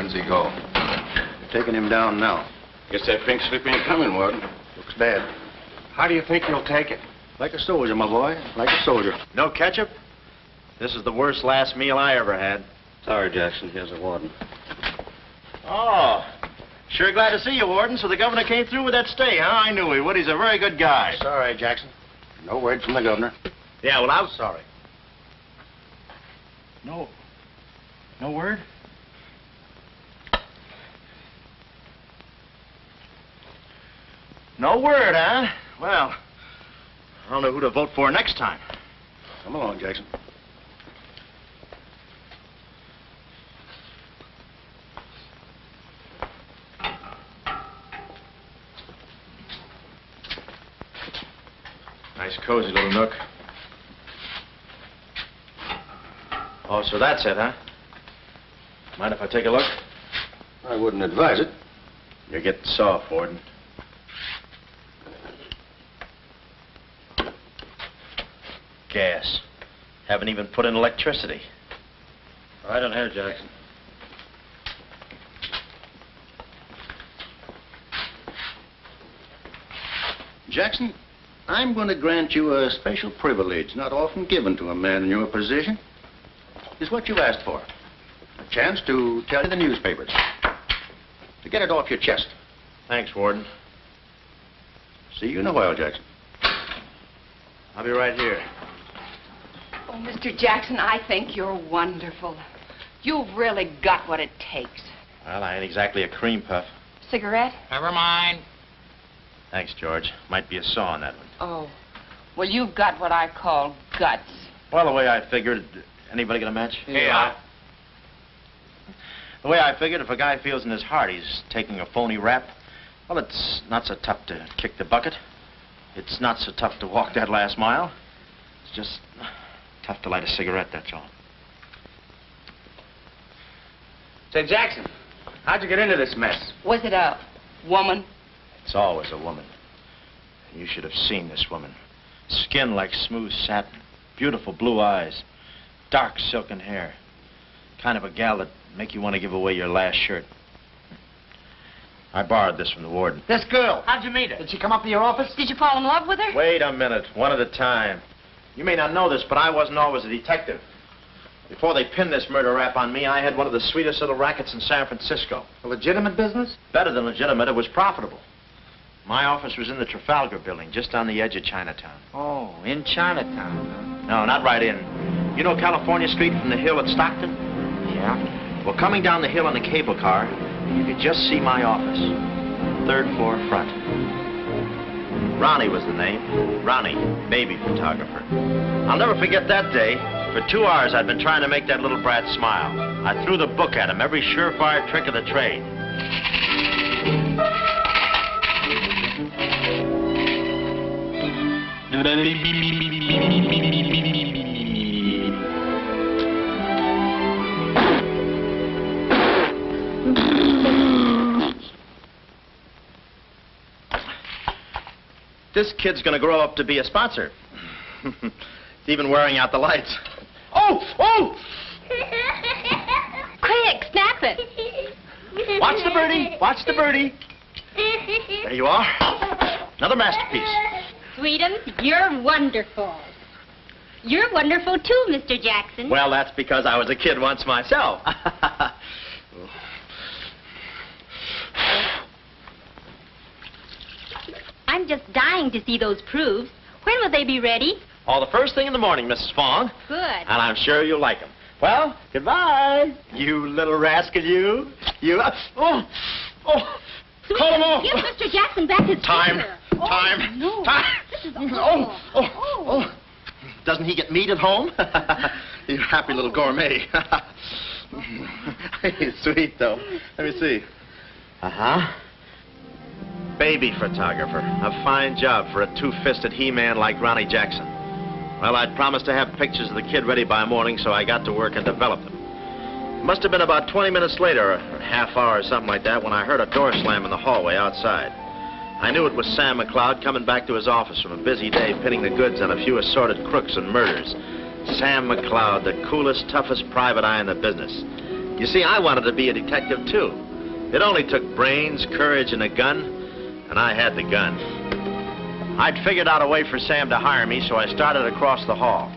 When's he go? Taking him down now. Guess that pink slip ain't coming, Warden. Looks bad. How do you think he'll take it? Like a soldier, my boy. Like a soldier. No ketchup? This is the worst last meal I ever had. Sorry, Jackson. Here's a warden. Oh, sure glad to see you, Warden. So the governor came through with that stay, huh? I knew he would. He's a very good guy. Sorry, Jackson. No word from the governor. Yeah, well, I'm sorry. No word? No word, huh? Well, I don't know who to vote for next time. Come along, Jackson. Nice, cozy little nook. Oh, so that's it, huh? Mind if I take a look? I wouldn't advise it. You're getting soft, Warden. Gas. Haven't even put in electricity. Right on here, Jackson. Jackson, I'm going to grant you a special privilege not often given to a man in your position. It's what you asked for. A chance to tell the newspapers. To get it off your chest. Thanks, Warden. See you in a while, Jackson. I'll be right here. Oh, Mr. Jackson, I think you're wonderful. You've really got what it takes. Well, I ain't exactly a cream puff. Cigarette? Never mind. Thanks, George. Might be a saw on that one. Oh. Well, you've got what I call guts. Well, the way I figured... Anybody got a match? Yeah. The way I figured, if a guy feels in his heart he's taking a phony rap, well, it's not so tough to kick the bucket. It's not so tough to walk that last mile. It's just tough to light a cigarette, that's all. Say, Jackson, how'd you get into this mess? Was it a woman? It's always a woman. You should have seen this woman. Skin like smooth satin, beautiful blue eyes, dark silken hair. Kind of a gal that'd make you want to give away your last shirt. I borrowed this from the warden. This girl, how'd you meet her? Did she come up to your office? Did you fall in love with her? Wait a minute, one at a time. You may not know this, but I wasn't always a detective. Before they pinned this murder rap on me, I had one of the sweetest little rackets in San Francisco. A legitimate business? Better than legitimate, it was profitable. My office was in the Trafalgar building, just on the edge of Chinatown. Oh, in Chinatown, No, not right in. You know California Street from the hill at Stockton? huh? Yeah. Well, coming down the hill in the cable car, you could just see my office. 3rd floor front. Ronnie was the name. Ronnie, baby photographer. I'll never forget that day. For 2 hours, I'd been trying to make that little brat smile. I threw the book at him, every surefire trick of the trade. This kid's gonna grow up to be a sponsor. He's even wearing out the lights. Oh! Quick, snap it. Watch the birdie! Watch the birdie! There you are. Another masterpiece. Sweetums, you're wonderful. You're wonderful too, Mr. Jackson. Well, that's because I was a kid once myself. I'm just dying to see those proofs. When will they be ready? All the first thing in the morning, Mrs. Fong. Good. And I'm sure you'll like them. Well, goodbye. You little rascal, you. You. Oh! Call him off. Give Mr. Jackson back his Time. finger. Time. No. Time. This is awful. Oh. Doesn't he get meat at home? You happy little gourmet. He's sweet, though. Let me see. Uh-huh. Baby photographer. A fine job for a two-fisted he-man like Ronnie Jackson. Well, I'd promised to have pictures of the kid ready by morning, so I got to work and developed them. It must have been about 20 minutes later, or a half hour or something like that, when I heard a door slam in the hallway outside. I knew it was Sam McLeod coming back to his office from a busy day pinning the goods on a few assorted crooks and murders. Sam McLeod, the coolest, toughest private eye in the business. You see, I wanted to be a detective, too. It only took brains, courage, and a gun, and I had the gun. I'd figured out a way for Sam to hire me, so I started across the hall.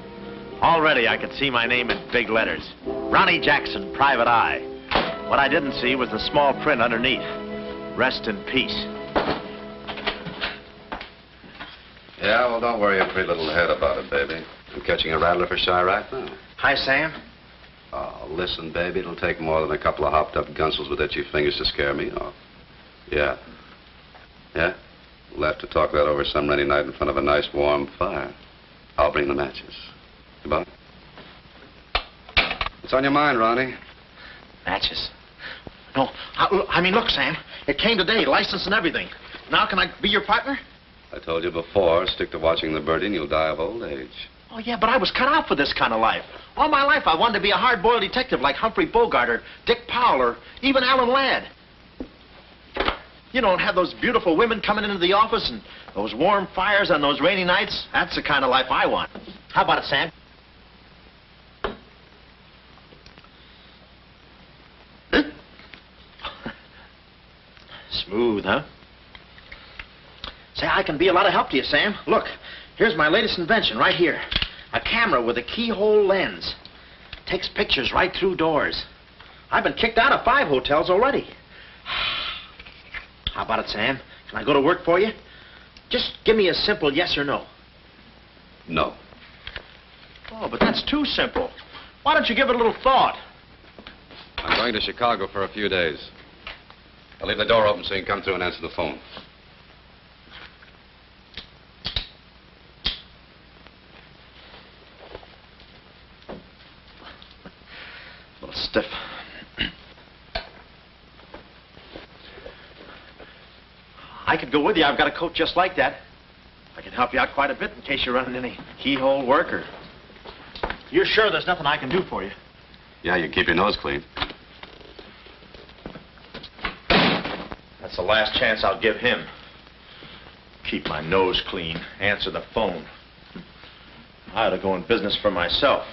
Already, I could see my name in big letters. Ronnie Jackson, Private Eye. What I didn't see was the small print underneath. Rest in peace. Yeah, well, don't worry your pretty little head about it, baby. I'm catching a rattler for Chirac now. Hi, Sam. Oh, listen, baby, it'll take more than a couple of hopped-up gunsels with itchy fingers to scare me off. Yeah. Yeah? We'll have to talk that over some rainy night in front of a nice warm fire. I'll bring the matches. Goodbye. What's on your mind, Ronnie? Matches. No, I mean, look, Sam. It came today, license and everything. Now can I be your partner? I told you before, stick to watching the birdie and you'll die of old age. Oh, yeah, but I was cut out for this kind of life. All my life I wanted to be a hard-boiled detective like Humphrey Bogart or Dick Powell or even Alan Ladd. You don't have those beautiful women coming into the office and those warm fires on those rainy nights. That's the kind of life I want. How about it, Sam? Huh? Smooth, huh? Say, I can be a lot of help to you, Sam. Look, here's my latest invention right here. A camera with a keyhole lens. Takes pictures right through doors. I've been kicked out of 5 hotels already. How about it, Sam? Can I go to work for you? Just give me a simple yes or no. No. Oh, but that's too simple. Why don't you give it a little thought? I'm going to Chicago for a few days. I'll leave the door open so you can come through and answer the phone. A little stiff. I could go with you. I've got a coat just like that. I can help you out quite a bit in case you're running any keyhole work or... You're sure there's nothing I can do for you? Yeah, you can keep your nose clean. That's the last chance I'll give him. Keep my nose clean. Answer the phone. I ought to go in business for myself.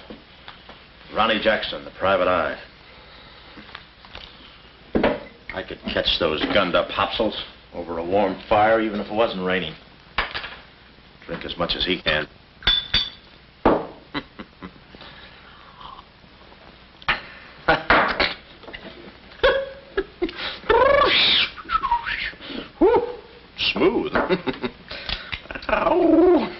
Ronnie Jackson, the Private Eye. I could catch those gunned-up hopsels over a warm fire, even if it wasn't raining. Drink as much as he can. Smooth. Ow.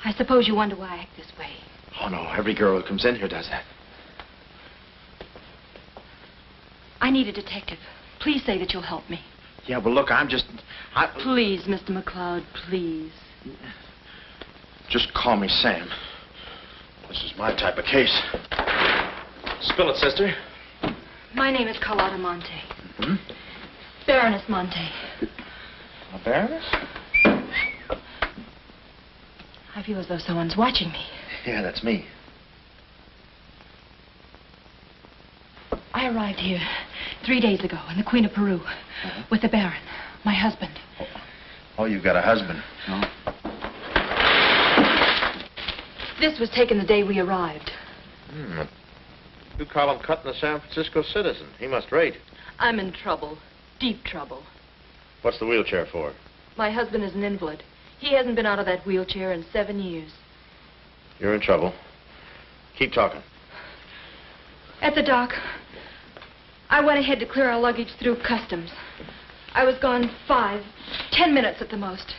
I suppose you wonder why I act this way. Oh, no. Every girl who comes in here does that. I need a detective. Please say that you'll help me. Yeah, well, look, I'm just... Please, Mr. McLeod, please. Just call me Sam. This is my type of case. Spill it, sister. My name is Carlotta Monte. Hmm? Baroness Monte. A baroness? I feel as though someone's watching me. Yeah, that's me. I arrived here 3 days ago in the Queen of Peru with the Baron, my husband. Oh, you've got a husband. No. This was taken the day we arrived. You call him cutting a San Francisco citizen. He must rate. I'm in trouble, deep trouble. What's the wheelchair for? My husband is an invalid. He hasn't been out of that wheelchair in 7 years. You're in trouble. Keep talking. At the dock, I went ahead to clear our luggage through customs. I was gone 5, 10 minutes at the most.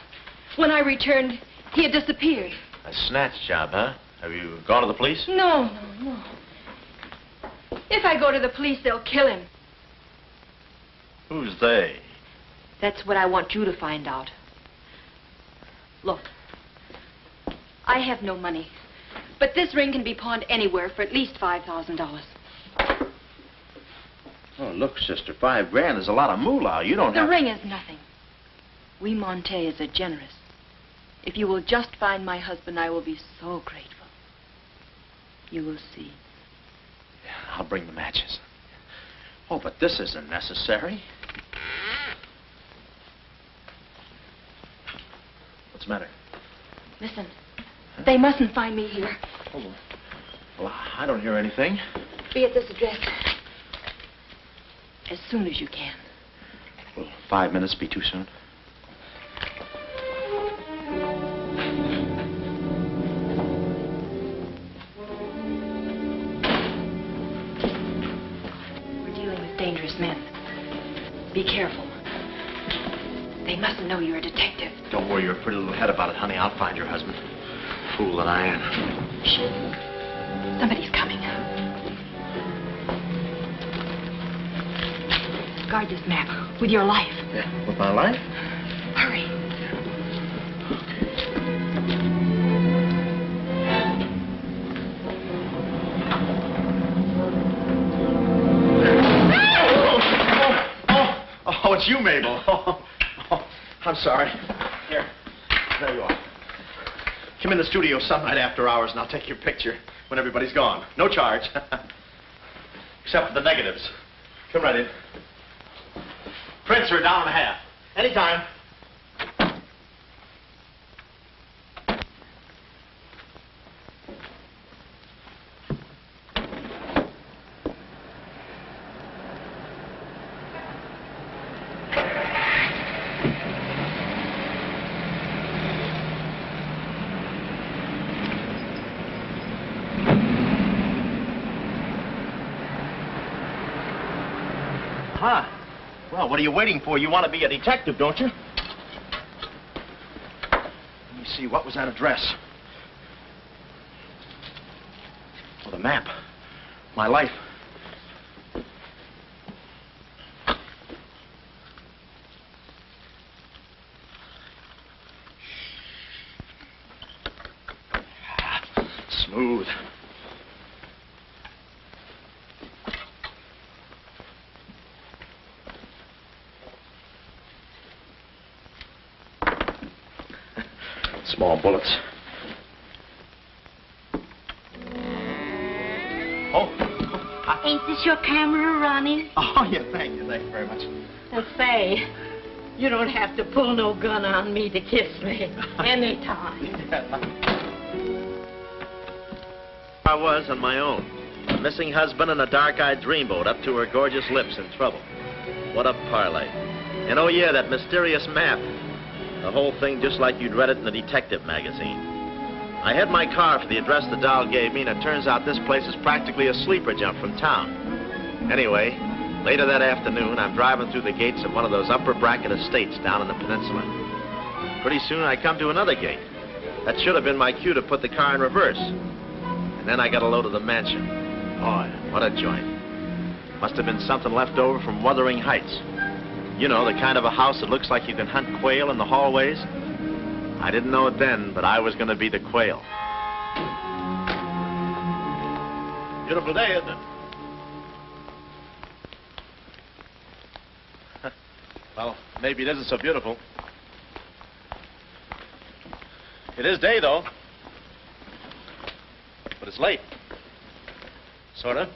When I returned, he had disappeared. A snatch job, huh? Have you gone to the police? No. If I go to the police, they'll kill him. Who's they? That's what I want you to find out. Look, I have no money, but this ring can be pawned anywhere for at least $5,000. Oh, look, sister, $5 grand is a lot of moolah. You don't The have... ring is nothing. We Montes are generous. If you will just find my husband, I will be so grateful. You will see. I'll bring the matches. Oh, but this isn't necessary. What's the matter? Listen, they mustn't find me here. Oh, well, I don't hear anything. Be at this address as soon as you can. Will 5 minutes be too soon? We're dealing with dangerous men. Be careful. They mustn't know you're a detective. Don't worry your pretty little head about it, honey. I'll find your husband. Fool that I am. Shh. Somebody's coming. Guard this map with your life. Yeah, with my life? Hurry. Oh, it's you, Mabel. Oh, I'm sorry. Here. There you are. Come in the studio some night after hours, and I'll take your picture when everybody's gone. No charge. Except for the negatives. Come right in. Prints are $1.50. Anytime. Huh. Well, what are you waiting for? You want to be a detective, don't you? Let me see, what was that address? Oh, the map. My life. Smooth. Small bullets. Ain't this your camera, Ronnie? Oh, yeah, thank you very much. And say, you don't have to pull no gun on me to kiss me anytime. I was on my own. A missing husband and a dark-eyed dreamboat up to her gorgeous lips in trouble. What a parlay. And oh, yeah, that mysterious map. The whole thing just like you'd read it in a detective magazine. I had my car for the address the doll gave me, and it turns out this place is practically a sleeper jump from town. Anyway, later that afternoon, I'm driving through the gates of one of those upper bracket estates down in the peninsula. Pretty soon, I come to another gate. That should have been my cue to put the car in reverse. And then I got a load of the mansion. Oh, what a joint. Must have been something left over from Wuthering Heights. You know, the kind of a house that looks like you can hunt quail in the hallways. I didn't know it then, but I was going to be the quail. Beautiful day, isn't it? Well, maybe it isn't so beautiful. It is day, though. But it's late. Sort of.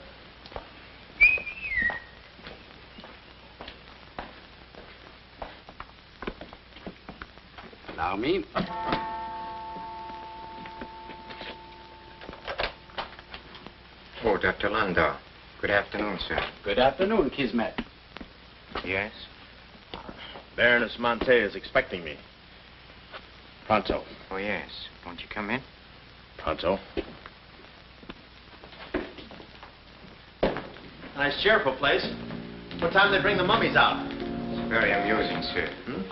Allow me. Oh, Dr. Landau. Good afternoon, sir. Good afternoon, Kismet. Yes? Baroness Monte is expecting me. Pronto. Oh, yes. Won't you come in? Pronto. Nice, cheerful place. What time do they bring the mummies out? It's very amusing, sir. Hmm?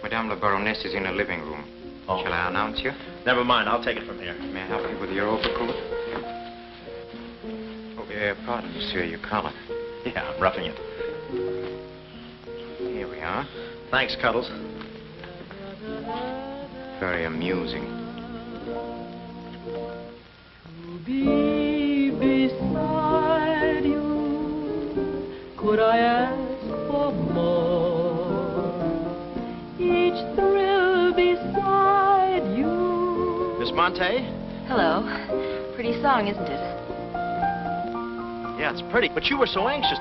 Madame la Baroness is in the living room. Oh. Shall I announce you? Never mind, I'll take it from here. May I help you with your overcoat? Oh, pardon me, sir, your collar. Yeah, I'm roughing it. Here we are. Thanks, Cuddles. Very amusing. To be beside you could I ask for more? Each thrill beside you. Miss Monte? Hello. Pretty song, isn't it? Yeah, it's pretty, but you were so anxious.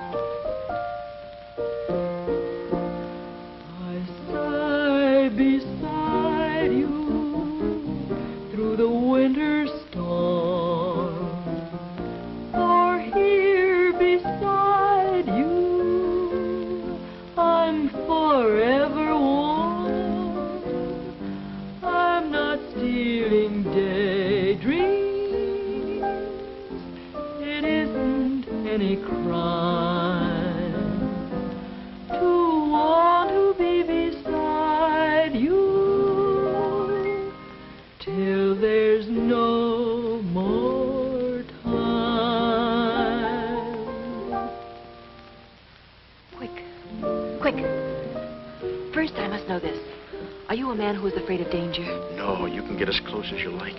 I sigh beside you through the winter storm. For here beside you, I'm forever warm. I'm not stealing daydreams. It isn't any crime to want to be beside you till there's no more time. Quick. First, I must know this. Are you a man who is afraid of danger? No, you can get as close as you like.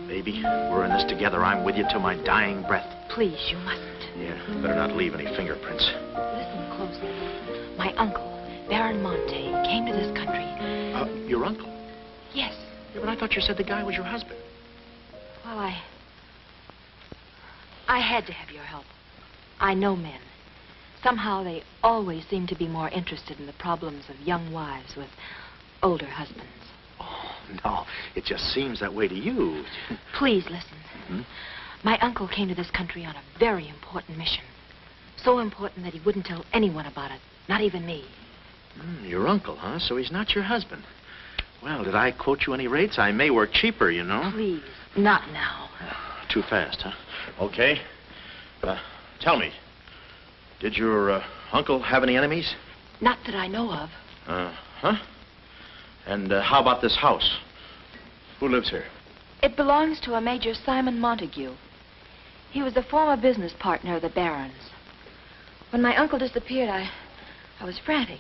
Baby, we're in this together. I'm with you till my dying breath. Please, you mustn't. Yeah, better not leave any fingerprints. Listen closely. My uncle, Baron Monte, came to this country. Your uncle? Yes. Yeah, but I thought you said the guy was your husband. Well, I had to have your help. I know men. Somehow they always seem to be more interested in the problems of young wives with older husbands. Oh, no. It just seems that way to you. Please listen. Hmm? My uncle came to this country on a very important mission. So important that he wouldn't tell anyone about it, not even me. Your uncle, huh? So he's not your husband. Well, did I quote you any rates? I may work cheaper, you know. Please, not now. Too fast, huh? Okay. Tell me, did your uncle have any enemies? Not that I know of. Huh? And how about this house? Who lives here? It belongs to a Major Simon Montague. He was a former business partner of the Baron's. When my uncle disappeared, I was frantic.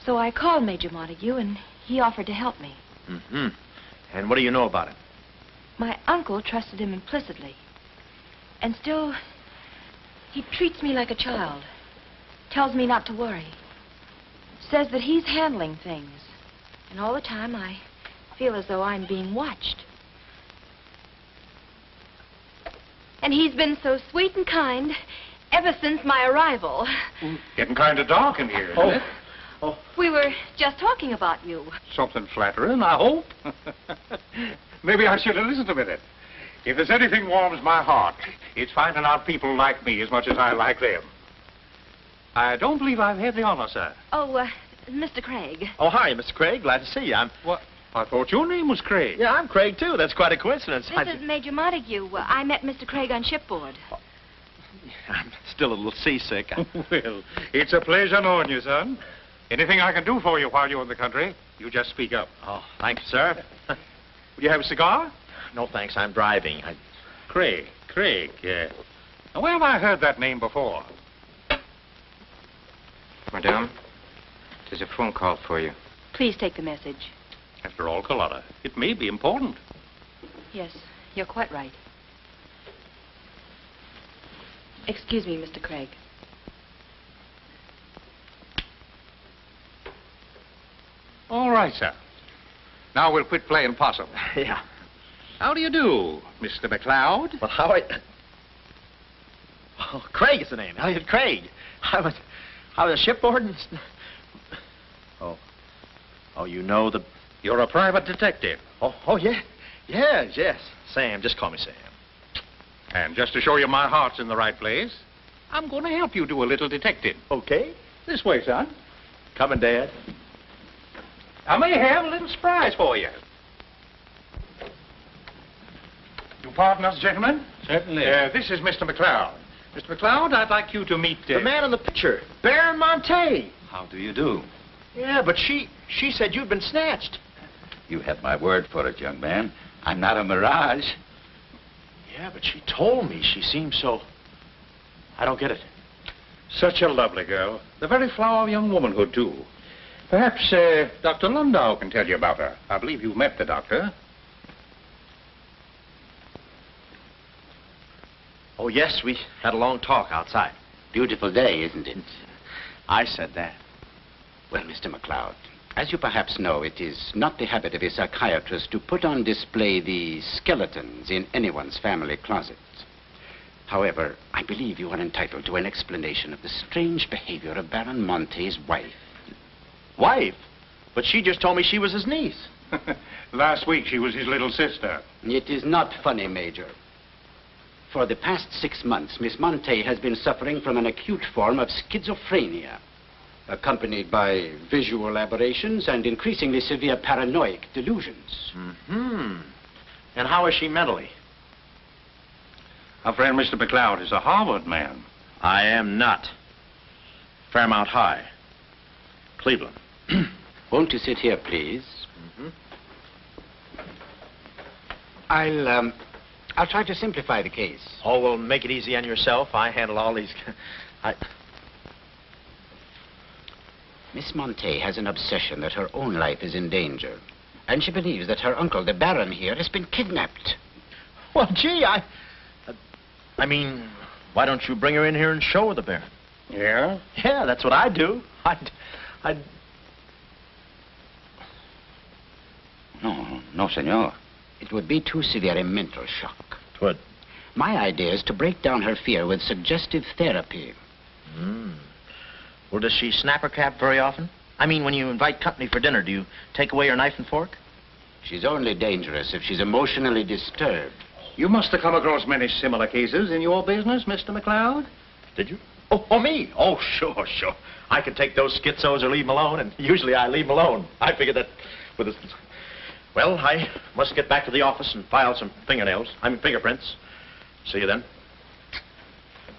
So I called Major Montague, and he offered to help me. Mm-hmm. And what do you know about him? My uncle trusted him implicitly. And still, he treats me like a child. Tells me not to worry. Says that he's handling things. And all the time, I feel as though I'm being watched. And he's been so sweet and kind ever since my arrival. Getting kind of dark in here, isn't it? We were just talking about you. Something flattering, I hope. Maybe I should have listened a minute. If there's anything warms my heart, it's finding out people like me as much as I like them. I don't believe I've had the honor, sir. Oh, Mr. Craig. Oh, hi, Mr. Craig. Glad to see you. What? I thought your name was Craig. Yeah, I'm Craig, too. That's quite a coincidence. This is Major Montague. I met Mr. Craig on shipboard. I'm still a little seasick. Well, it's a pleasure knowing you, son. Anything I can do for you while you're in the country, you just speak up. Oh, thank you, sir. Will you have a cigar? No, thanks. I'm driving. Craig, yeah. Now, where have I heard that name before? Madame, there's a phone call for you. Please take the message. After all, Carlotta, it may be important. Yes, you're quite right. Excuse me, Mr. Craig. All right, sir. Now we'll quit playing possum. Yeah. How do you do, Mr. McLeod? Well, Oh, Craig is the name. Elliot Craig. I was shipboard and... Oh, you know the... You're a private detective. Oh, yeah. Yes. Sam, just call me Sam. And just to show you my heart's in the right place, I'm going to help you do a little detecting. Okay. This way, son. Coming, Dad. I may have a little surprise for you. You pardon us, gentlemen? Certainly. This is Mr. McLeod. Mr. McLeod, I'd like you to meet... The man in the picture, Baron Monte. How do you do? Yeah, but she said you'd been snatched. You have my word for it, young man. I'm not a mirage. Yeah, but she told me she seemed so... I don't get it. Such a lovely girl. The very flower of young womanhood, too. Perhaps Dr. Landau can tell you about her. I believe you've met the doctor. Oh, yes, we had a long talk outside. Beautiful day, isn't it? I said that. Well, Mr. McLeod, as you perhaps know, it is not the habit of a psychiatrist to put on display the skeletons in anyone's family closet. However, I believe you are entitled to an explanation of the strange behavior of Baron Monte's wife. Wife? But she just told me she was his niece. Last week she was his little sister. It is not funny, Major. For the past 6 months, Miss Monte has been suffering from an acute form of schizophrenia, accompanied by visual aberrations and increasingly severe paranoid delusions. Mm-hmm. And how is she mentally? Our friend Mr. McLeod is a Harvard man. I am not. Fairmount High. Cleveland. Won't you sit here, please? Mm-hmm. I'll try to simplify the case. Oh, well, make it easy on yourself. I handle all these... Miss Monte has an obsession that her own life is in danger. And she believes that her uncle, the Baron here, has been kidnapped. Well, gee, I mean, why don't you bring her in here and show her the Baron? Yeah? Yeah, that's what I'd do. No, senor. It would be too severe a mental shock. Twould. My idea is to break down her fear with suggestive therapy. Well, does she snap her cap very often? I mean, when you invite company for dinner, do you take away her knife and fork? She's only dangerous if she's emotionally disturbed. You must have come across many similar cases in your business, Mr. McLeod. Did you? Oh, me? Oh, sure. I can take those schizos or leave them alone, and usually I leave them alone. I figured that with a... Well, I must get back to the office and file some fingerprints. See you then.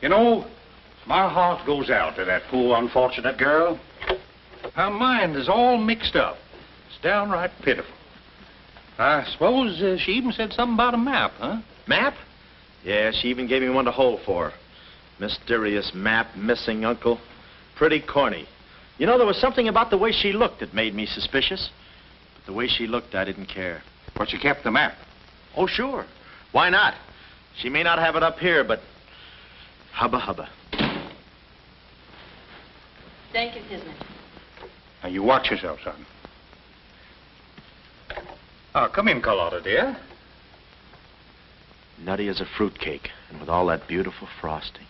You know, my heart goes out to that poor, unfortunate girl. Her mind is all mixed up. It's downright pitiful. I suppose she even said something about a map, huh? Map? Yeah, she even gave me one to hold for. Mysterious map, missing uncle. Pretty corny. You know, there was something about the way she looked that made me suspicious. But the way she looked, I didn't care. But she kept the map. Oh, sure. Why not? She may not have it up here, but hubba hubba. Thank you, Kismet. Now, you watch yourself, son. Oh, come in, Carlotta, dear. Nutty as a fruitcake, and with all that beautiful frosting.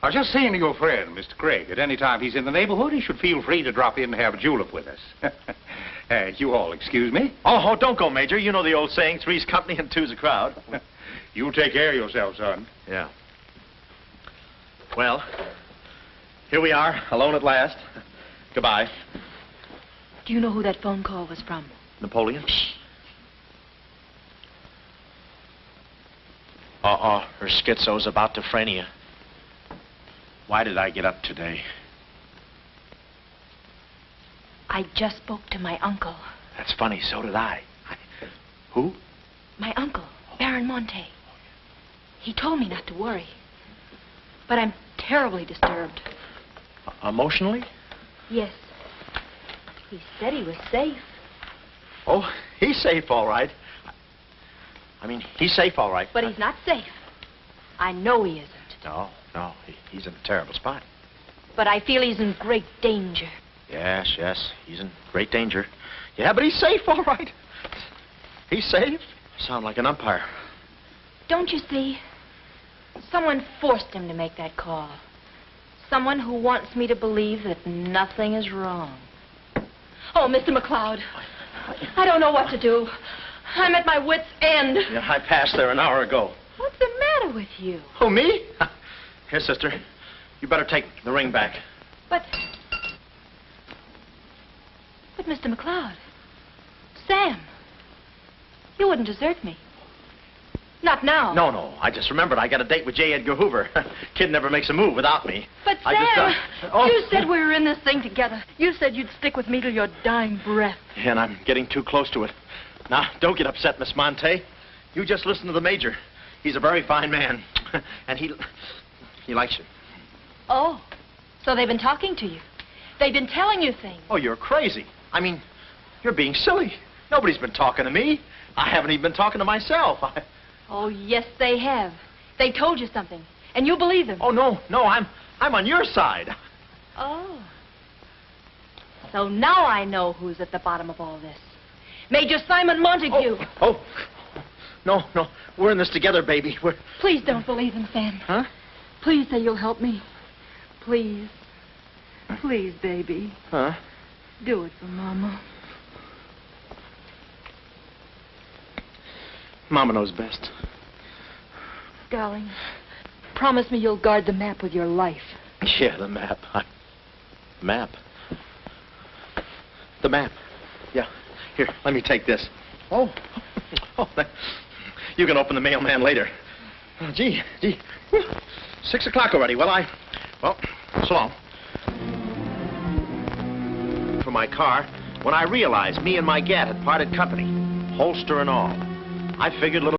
I was just saying to your friend, Mr. Craig, at any time he's in the neighborhood, he should feel free to drop in and have a julep with us. You all excuse me? Oh, don't go, Major. You know the old saying, three's company and two's a crowd. You take care of yourself, son. Yeah. Well, here we are, alone at last. Goodbye. Do you know who that phone call was from? Napoleon? Her schizo's about to phrenia. Why did I get up today? I just spoke to my uncle. That's funny, so did I. Who? My uncle, Baron Monte. He told me not to worry. But I'm terribly disturbed. Emotionally? Yes. He said he was safe. Oh, he's safe, all right. I mean, he's safe, all right. But he's not safe. I know he isn't. No, he's in a terrible spot. But I feel he's in great danger. Yes, he's in great danger. Yeah, but he's safe, all right. He's safe. Sound like an umpire. Don't you see? Someone forced him to make that call. Someone who wants me to believe that nothing is wrong. Oh, Mr. McLeod, I don't know what to do. I'm at my wit's end. Yeah, I passed there an hour ago. What's the matter with you? Oh, me? Here, sister. You better take the ring back. But Mr. McLeod, Sam, you wouldn't desert me. Not now. No. I just remembered I got a date with J. Edgar Hoover. Kid never makes a move without me. But Sam, you said we were in this thing together. You said you'd stick with me till your dying breath. Yeah, and I'm getting too close to it. Now, don't get upset, Miss Monte. You just listen to the Major. He's a very fine man. And he likes you. Oh, so they've been talking to you. They've been telling you things. Oh, you're crazy. I mean, you're being silly. Nobody's been talking to me. I haven't even been talking to myself. Oh, yes, they have. They told you something. And you believe him? Oh, no, I'm on your side. Oh. So now I know who's at the bottom of all this. Major Simon Montague. Oh. No, we're in this together, baby. Please don't believe him, Sam. Huh? Please say you'll help me. Please. Please, baby. Huh? Do it for Mama. Mama knows best. Darling, promise me you'll guard the map with your life. Yeah, the map. Map? The map. Yeah. Here, let me take this. Oh. You can open the mailman later. Oh, gee. Whew. 6 o'clock already. Well, so long. For my car, when I realized me and my gat had parted company, holster and all, I figured little